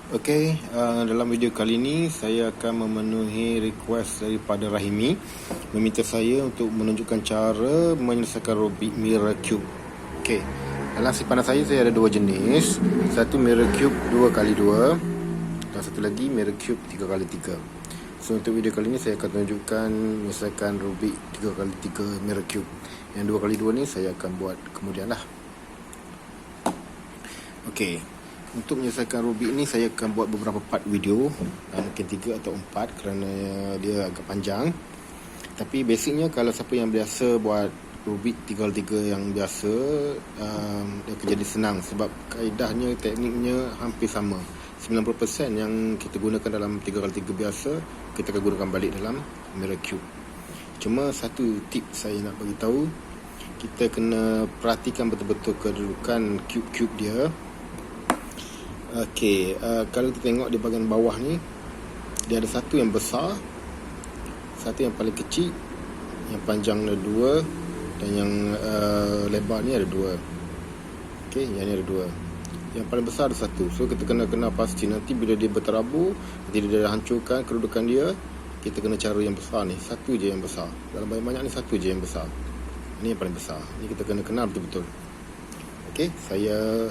Dalam video kali ini saya akan memenuhi request daripada Rahimi, meminta saya untuk menunjukkan cara menyelesaikan Rubik Mirror Cube. Dalam simpanan saya ada dua jenis. Satu Mirror Cube 2x2 dan satu lagi Mirror Cube 3x3. So untuk video kali ini saya akan tunjukkan menyelesaikan Rubik 3x3 Mirror Cube. Yang 2x2 ni saya akan buat kemudian lah. Untuk menyelesaikan Rubik ni saya akan buat beberapa part video, mungkin 3 atau 4 kerana dia agak panjang. Tapi basicnya kalau siapa yang biasa buat Rubik 3x3 yang biasa, dia akan jadi senang sebab kaedahnya, tekniknya hampir sama. 90% yang kita gunakan dalam 3x3 biasa kita akan gunakan balik dalam Mirror Cube. Cuma satu tip saya nak bagi tahu, kita kena perhatikan betul-betul kedudukan cube-cube dia. Kalau kita tengok di bahagian bawah ni, dia ada satu yang besar, satu yang paling kecil, yang panjang ada 2 dan yang lebar ni ada 2. Yang ni ada 2. Yang paling besar ada satu. So kita kena pasti nanti bila dia berterabur, nanti dia dah hancurkan kedudukan dia, kita kena cari yang besar ni, satu je yang besar. Dalam banyak ni satu je yang besar. Ini yang paling besar. Ini kita kena kenal betul-betul. Saya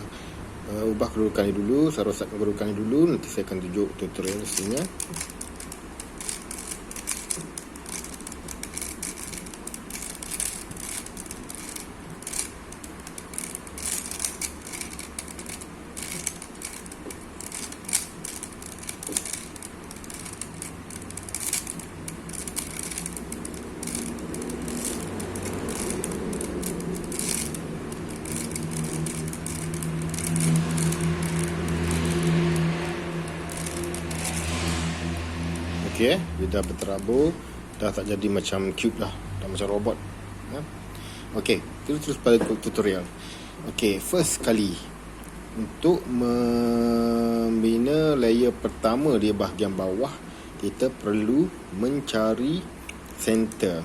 ubah kedudukan ni dulu, saya rosakkan kedudukan ni dulu, nanti saya akan tunjuk tutorial hasilnya. Dia dah berterabur, dah tak jadi macam cube lah, dah macam robot. Kita terus pada tutorial. First kali, untuk membina layer pertama di bahagian bawah, kita perlu mencari center.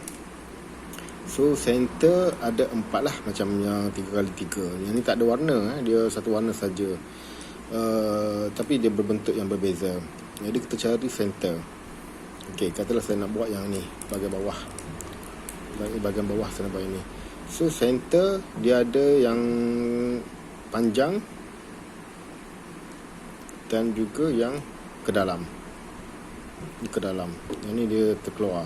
So center ada 4 lah, macam yang 3x3. Yang ni tak ada warna, dia satu warna saja, tapi dia berbentuk yang berbeza. Jadi kita cari center. Katalah saya nak buat yang ni, bahagian bawah. Bahagian bawah saya nak buat ini. So center dia ada yang panjang dan juga yang ke dalam. Ini ke dalam. Yang ni dia terkeluar.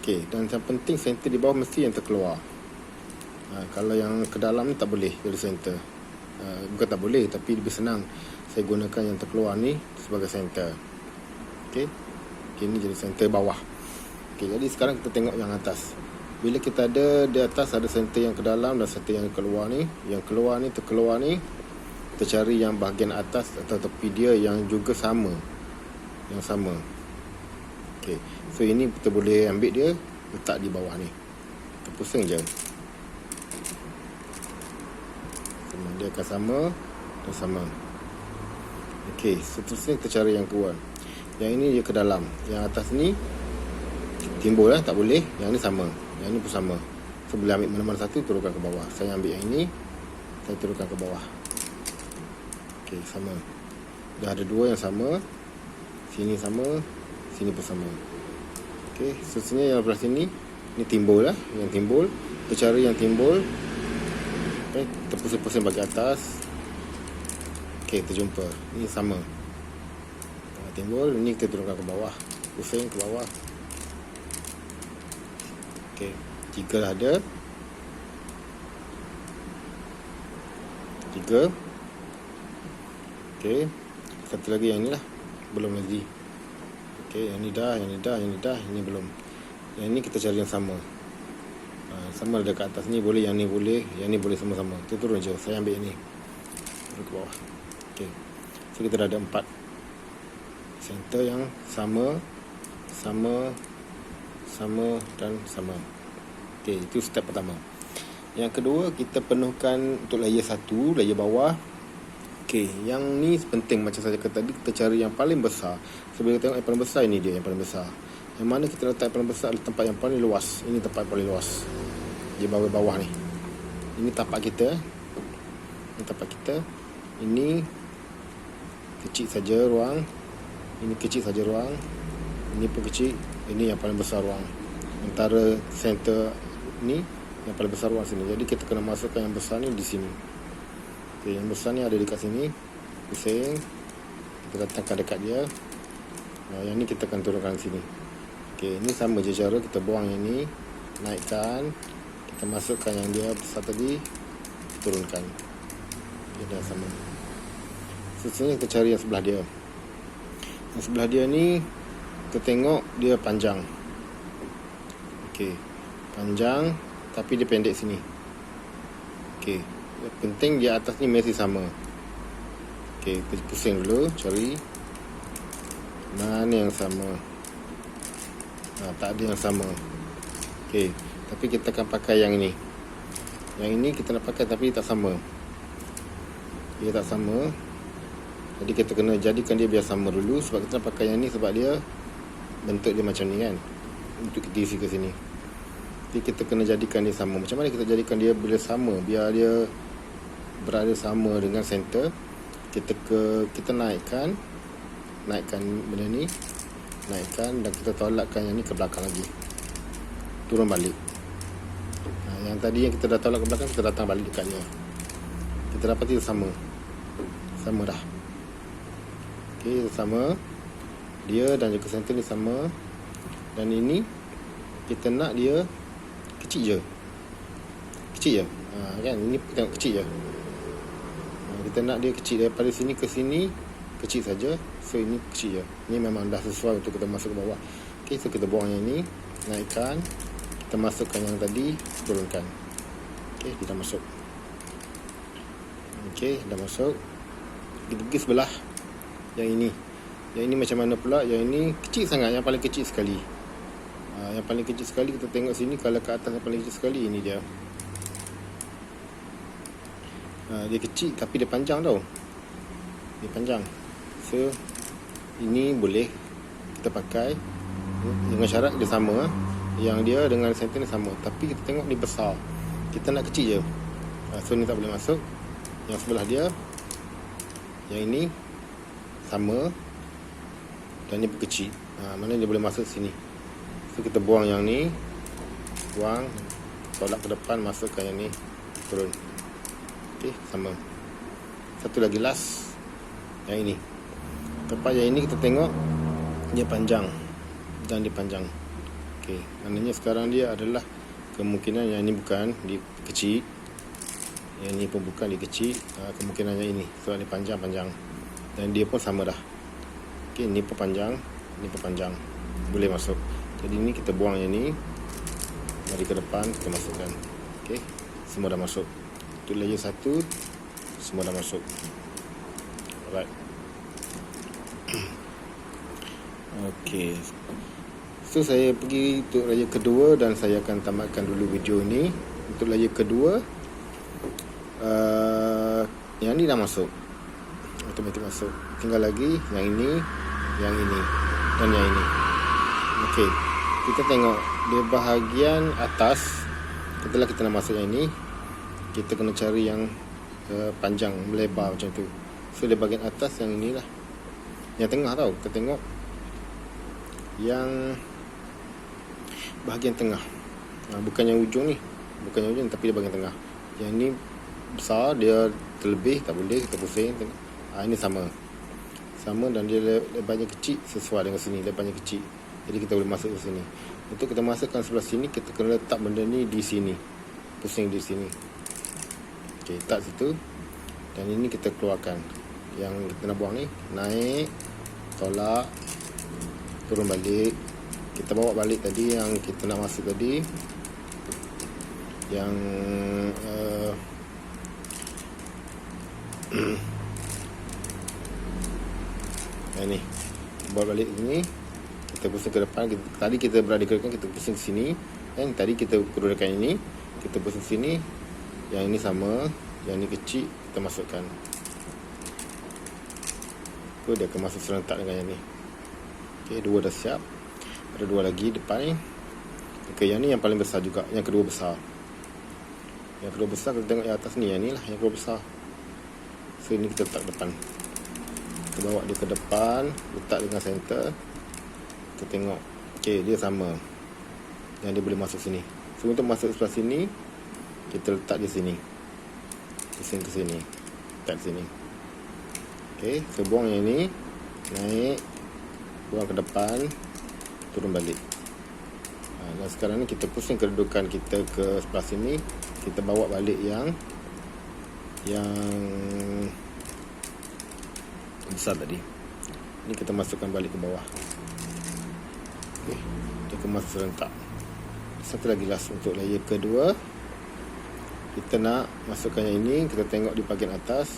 Dan yang penting center di bawah mesti yang terkeluar. Kalau yang ke dalam ni tak boleh jadi center. Bukan tak boleh, tapi lebih senang saya gunakan yang terkeluar ni sebagai center. Ini jadi center bawah. Jadi sekarang kita tengok yang atas. Bila kita ada di atas ada center yang ke dalam dan center yang keluar ni. Yang keluar ni terkeluar ni, kita cari yang bahagian atas atau tepi dia yang juga sama. Yang sama. So ini kita boleh ambil dia, letak di bawah ni. Kita pusing je. Dia akan sama dan sama. Seterusnya kita cari yang keluar. Yang ini dia ke dalam. Yang atas ni timbul lah, tak boleh. Yang ni sama. Yang ni pun sama. So boleh ambil mana-mana satu, turunkan ke bawah. Saya ambil yang ini, saya turunkan ke bawah. Sama. Dah ada 2 yang sama. Sini sama, sini pun sama. Seterusnya yang belah sini, ni timbul lah. Yang timbul, kita cari yang timbul. Kita pusing-pusing bagi atas. Kita jumpa. Ini sama. Timbul, ini kita turunkan ke bawah, pusing ke bawah. 3 dah ada. 3. Satu lagi yang ni lah, belum lagi. Yang ni dah, yang ni dah, yang ni dah, yang ni belum. Yang ni kita cari yang sama. Sama dekat atas ni boleh, yang ni boleh, yang ni boleh sama-sama. Kita turun je, saya ambil yang ni, turun ke bawah. So kita dah ada 4 center yang sama, sama, sama dan sama. Itu step pertama. Yang kedua, kita penuhkan untuk layer 1, layer bawah. Yang ni penting, macam saya kata tadi, kita cari yang paling besar. So bila kita tengok yang paling besar, ini dia yang paling besar. Yang mana kita letak yang paling besar adalah tempat yang paling luas. Ini tempat yang paling luas di bawah ni. Ini tapak kita. Ini tapak kita. Ini kecil saja ruang, ini kecil saja ruang, ini pun kecil, ini yang paling besar ruang. Antara center ni yang paling besar ruang sini. Jadi kita kena masukkan yang besar ni di sini. Okey, yang besar ni ada dekat sini. Pusing. Kita datangkan dekat dia. Yang ni kita akan turunkan sini. Okey, ini sama je cara kita buang yang ni, naikkan, kita masukkan yang dia besar tadi, turunkan. Dia dah sama. Seterusnya kita cari yang sebelah dia. Yang sebelah dia ni kita tengok dia panjang. Okey, panjang tapi dia pendek sini. Okey, yang penting di atas ni mesti sama. Okey, kita pusing dulu, cari mana yang sama. Tak ada yang sama. Okey, tapi kita akan pakai yang ini. Yang ini kita nak pakai tapi tak sama. Dia tak sama. Jadi kita kena jadikan dia biar sama dulu. Sebab kita nak pakai yang ni sebab dia bentuk dia macam ni kan, untuk kita isi ke sini. Jadi kita kena jadikan dia sama. Macam mana kita jadikan dia bila sama, biar dia berada sama dengan center? Kita naikkan benda ni, naikkan, dan kita tolakkan yang ni ke belakang lagi, turun balik. Yang tadi yang kita dah tolak ke belakang, kita datang balik dekat dia, kita dapat dia sama dah. Okey, sama dia, dan juga center ni sama. Dan ini kita nak dia kecil je, kan, ini tengok kecil je. Kita nak dia kecil, daripada sini ke sini kecil saja. So ini kecil je, ini memang dah sesuai untuk kita masuk ke bawah. Okey, so kita buang yang ni, naikkan, kita masukkan yang tadi, turunkan. Okey, kita masuk. Okey, dah masuk. Kita pergi sebelah yang ini. Yang ini macam mana pula? Yang ini kecil sangat, yang paling kecil sekali. Yang paling kecil sekali kita tengok sini. Kalau ke atas yang paling kecil sekali, ini dia. Dia kecil tapi dia panjang tau. Dia panjang. So ini boleh kita pakai dengan syarat dia sama. Yang dia dengan center ni sama. Tapi kita tengok ni besar, kita nak kecil je. So ni tak boleh masuk. Yang sebelah dia, yang ini sama, dan ni pun kecil. Mana dia boleh masuk sini. So kita buang yang ni, buang, tolak ke depan, masukkan yang ni, turun. Okey, sama. Satu lagi last, yang ini. Tempat yang ini kita tengok dia panjang, dan dia panjang. Okey, maknanya sekarang dia adalah kemungkinan yang ini bukan, dia kecil. Yang ini pun bukan, dia kecil. Kemungkinan yang ini, sebab dia panjang-panjang. Dan dia pun sama dah. Okey, ini pun panjang, ini pun panjang. Boleh masuk. Jadi ini kita buang yang ni, mari ke depan, kita masukkan. Okey, semua dah masuk. Untuk layer 1 semua dah masuk. Alright. Okey. So saya pergi untuk layer kedua, dan saya akan tamatkan dulu video ni. Untuk layer kedua, yang ni dah masuk, automatik masuk. Tinggal lagi yang ini, dan yang ini. Okey, kita tengok di bahagian atas. Setelah kita nak masuk yang ini, kita kena cari yang panjang, melebar macam tu. So di bahagian atas yang inilah, yang tengah tau. Kita tengok yang bahagian tengah, bukan yang ujung ni, bukan yang ujung, tapi di bahagian tengah. Yang ni besar, dia terlebih, tak boleh, kita pusing. Ini sama, dan dia lebarnya kecil sesuai dengan sini, lebarnya kecil. Jadi kita boleh masuk ke sini. Untuk kita masukkan sebelah sini, kita kena letak benda ni di sini, pusing di sini. Okey, letak situ. Dan ini kita keluarkan. Yang kita nak buang ni, naik, tolak, turun balik. Kita bawa balik tadi yang kita nak masuk tadi, yang ni bawa balik sini. Kita pusing ke depan. Tadi kita berada ke depan, kita pusing ke sini. Dan tadi kita keluarkan ini, kita pusing sini. Yang ini sama, yang ini kecil, kita masukkan. So dia akan masuk serentak dengan yang ni. Okey, dua dah siap. Ada dua lagi depan ni. Okey, yang ni yang paling besar juga, yang kedua besar. Yang kedua besar kita tengok yang atas ni, yang ni lah yang kedua besar. So ini kita letak depan. Kita bawa dia ke depan, letak dengan center. Kita tengok, okey, dia sama. Yang dia boleh masuk sini. So untuk masuk sebelah sini, kita letak di sini. Pusing ke sini. Letak di sini. Okey, so buang yang ini, naik, buang ke depan, turun balik. Dan sekarang ni kita pusing kedudukan kita ke sebelah sini. Kita bawa balik yang besar tadi. Ini kita masukkan balik ke bawah. Okey, dia kemas serentak. Satu lagi last untuk layer kedua. Kita nak masukkan yang ini. Kita tengok di bahagian atas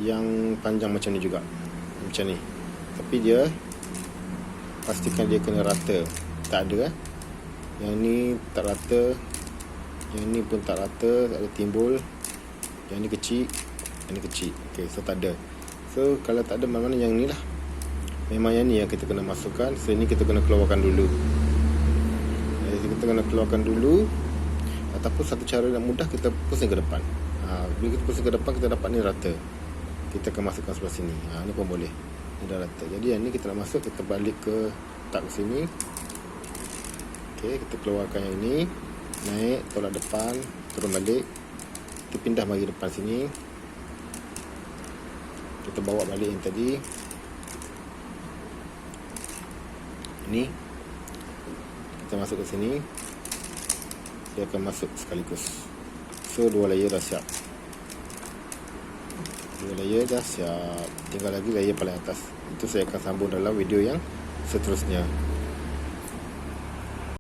yang panjang macam ni juga, macam ni. Tapi dia pastikan dia kena rata. Tak ada yang ni tak rata, yang ni pun tak rata, tak ada timbul. Yang ni kecil, yang ni kecil. Okey, so tak ada. So kalau tak ada, mana-mana yang ni lah. Memang yang ni yang kita kena masukkan. So ini kita kena keluarkan dulu. Kita kena keluarkan dulu. Ataupun satu cara yang mudah, kita pusing ke depan. Bila kita pusing ke depan, kita dapat ni rata. Kita akan masukkan sebelah sini. Ni pun boleh. Ni dah rata. Jadi yang ni kita nak masuk, kita balik ke tak ke sini. Okey, kita keluarkan yang ini, naik, tolak depan, turun balik. Kita pindah bagi depan sini. Kita bawa balik yang tadi. Ini kita masuk ke sini. Dia akan masuk sekaligus. So 2 layer dah siap. 2 layer dah siap. Tinggal lagi layer paling atas. Itu saya akan sambung dalam video yang seterusnya.